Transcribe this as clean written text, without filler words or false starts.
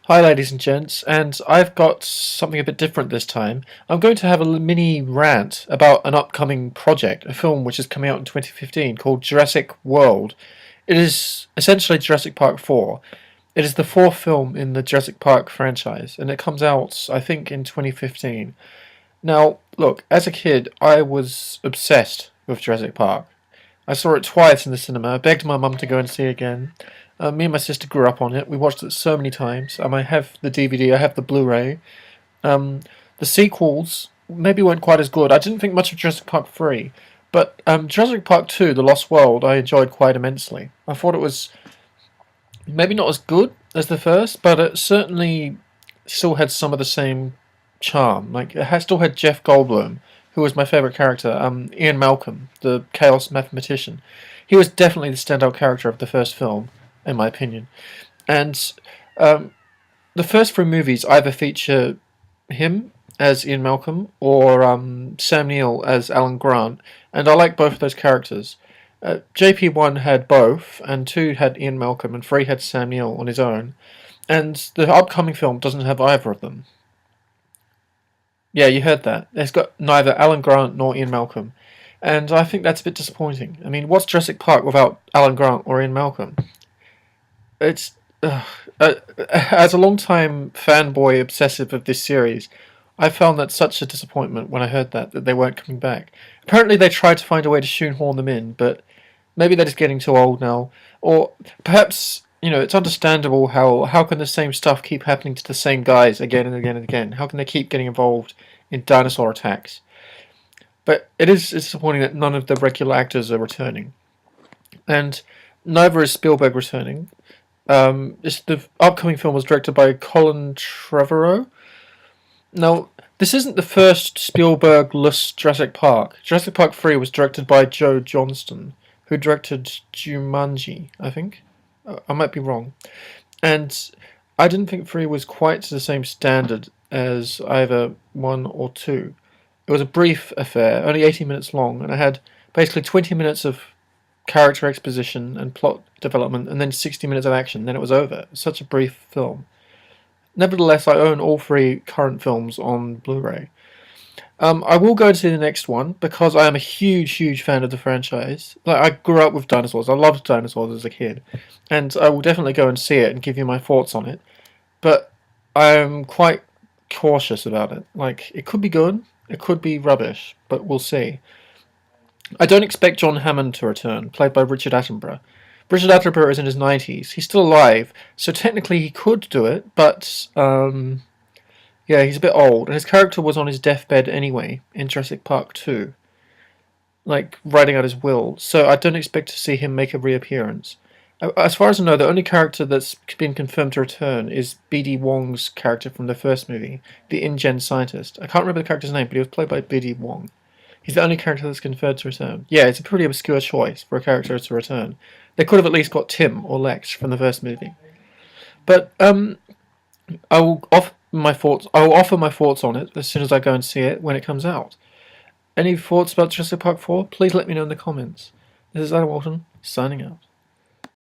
Hi ladies and gents, and I've got something a bit different this time. I'm going to have a mini rant about an upcoming project, a film which is coming out in 2015 called Jurassic World. It is essentially Jurassic Park IV. It is the fourth film in the Jurassic Park franchise, and it comes out, I think, in 2015. Now, look, as a kid, I was obsessed with Jurassic Park. I saw it twice in the cinema. I begged my mum to go and see it again. Me and my sister grew up on it. We watched it so many times. I have the DVD. I have the Blu-ray. Um, the sequels maybe weren't quite as good. I didn't think much of Jurassic Park 3, but Jurassic Park 2, The Lost World, I enjoyed quite immensely. I thought it was maybe not as good as the first, but it certainly still had some of the same charm. Like still had Jeff Goldblum, who was my favourite character, Ian Malcolm, the chaos mathematician. He was definitely the standout character of the first film, in my opinion. And the first three movies either feature him as Ian Malcolm or Sam Neill as Alan Grant, and I like both of those characters. JP1 had both, and 2 had Ian Malcolm, and 3 had Sam Neill on his own. And the upcoming film doesn't have either of them. Yeah, you heard that. It's got neither Alan Grant nor Ian Malcolm. And I think that's a bit disappointing. I mean, what's Jurassic Park without Alan Grant or Ian Malcolm? It's as a long-time fanboy obsessive of this series, I found that such a disappointment when I heard that they weren't coming back. Apparently they tried to find a way to shoehorn them in, but maybe they're just getting too old now. Or perhaps, it's understandable how can the same stuff keep happening to the same guys again and again and again? How can they keep getting involved in dinosaur attacks? But it's disappointing that none of the regular actors are returning. And neither is Spielberg returning. The upcoming film was directed by Colin Trevorrow. Now, this isn't the first Spielberg-less Jurassic Park. Jurassic Park 3 was directed by Joe Johnston, who directed Jumanji, I think. I might be wrong. And I didn't think 3 was quite to the same standard as either 1 or 2. It was a brief affair, only 80 minutes long, and I had basically 20 minutes of character exposition and plot development, and then 60 minutes of action. Then it was over. It was such a brief film. Nevertheless, I own all 3 current films on Blu-ray. I will go to see the next one because I am a huge, huge fan of the franchise. Like, I grew up with dinosaurs. I loved dinosaurs as a kid, and I will definitely go and see it and give you my thoughts on it. But I'm quite cautious about it. Like, it could be good, it could be rubbish, but we'll see. I don't expect John Hammond to return, played by Richard Attenborough. Richard Attenborough is in his 90s. He's still alive, so technically he could do it, but yeah, he's a bit old, and his character was on his deathbed anyway in Jurassic Park 2, like writing out his will. So I don't expect to see him make a reappearance. As far as I know, the only character that's been confirmed to return is B.D. Wong's character from the first movie, the InGen scientist. I can't remember the character's name, but he was played by B.D. Wong. He's the only character that's confirmed to return. Yeah, it's a pretty obscure choice for a character to return. They could have at least got Tim or Lex from the first movie. But I will offer my thoughts. I will offer my thoughts on it as soon as I go and see it when it comes out. Any thoughts about Jurassic Park 4? Please let me know in the comments. This is Adam Walton, signing out.